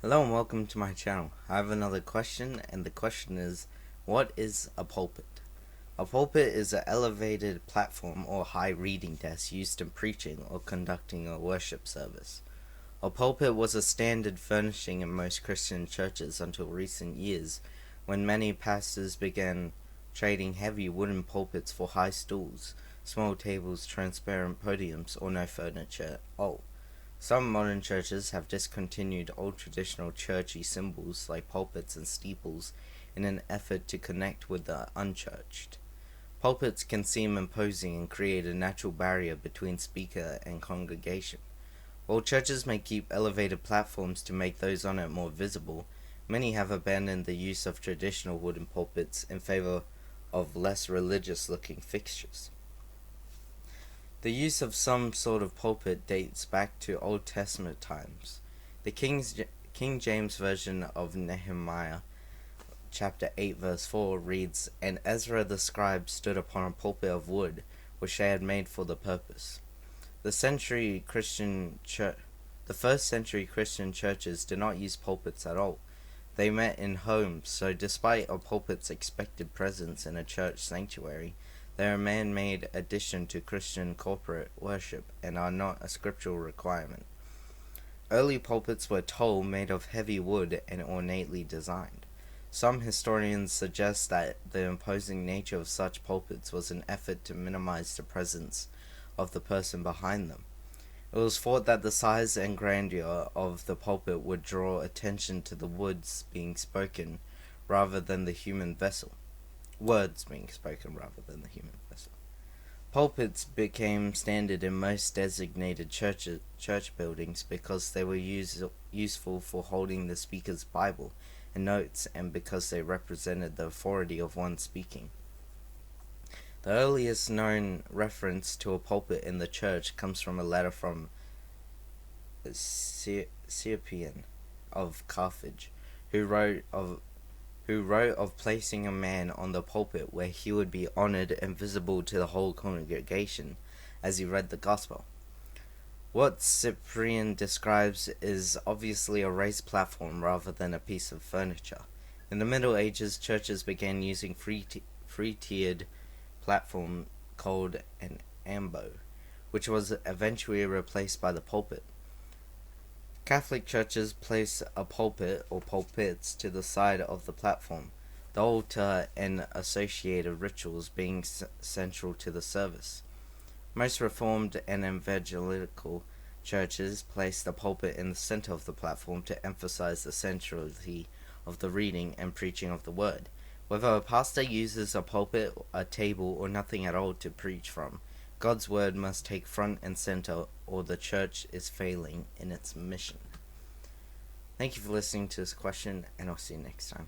Hello and welcome to my channel. I have another question, and the question is, what is a pulpit? A pulpit is an elevated platform or high reading desk used in preaching or conducting a worship service. A pulpit was a standard furnishing in most Christian churches until recent years, when many pastors began trading heavy wooden pulpits for high stools, small tables, transparent podiums, or no furniture at all. Some modern churches have discontinued old traditional churchy symbols like pulpits and steeples in an effort to connect with the unchurched. Pulpits can seem imposing and create a natural barrier between speaker and congregation. While churches may keep elevated platforms to make those on it more visible, many have abandoned the use of traditional wooden pulpits in favor of less religious-looking fixtures. The use of some sort of pulpit dates back to Old Testament times. The King James Version of Nehemiah chapter 8 verse 4 reads, "And Ezra the scribe stood upon a pulpit of wood, which they had made for the purpose." The first century Christian churches did not use pulpits at all. They met in homes, so despite a pulpit's expected presence in a church sanctuary, they are a man-made addition to Christian corporate worship and are not a scriptural requirement. Early pulpits were tall, made of heavy wood, and ornately designed. Some historians suggest that the imposing nature of such pulpits was an effort to minimize the presence of the person behind them. It was thought that the size and grandeur of the pulpit would draw attention to the words being spoken rather than the human vessel. Pulpits became standard in most designated church buildings because they were useful for holding the speaker's Bible and notes, and because they represented the authority of one speaking. The earliest known reference to a pulpit in the church comes from a letter from Cyprian of Carthage, who wrote of placing a man on the pulpit where he would be honored and visible to the whole congregation as he read the gospel. What Cyprian describes is obviously a raised platform rather than a piece of furniture. In the Middle Ages, churches began using three-tiered platform called an ambo, which was eventually replaced by the pulpit. Catholic churches place a pulpit or pulpits to the side of the platform, the altar and associated rituals being central to the service. Most Reformed and Evangelical churches place the pulpit in the center of the platform to emphasize the centrality of the reading and preaching of the word. Whether a pastor uses a pulpit, a table, or nothing at all to preach from, God's word must take front and center, or the church is failing in its mission. Thank you for listening to this question, and I'll see you next time.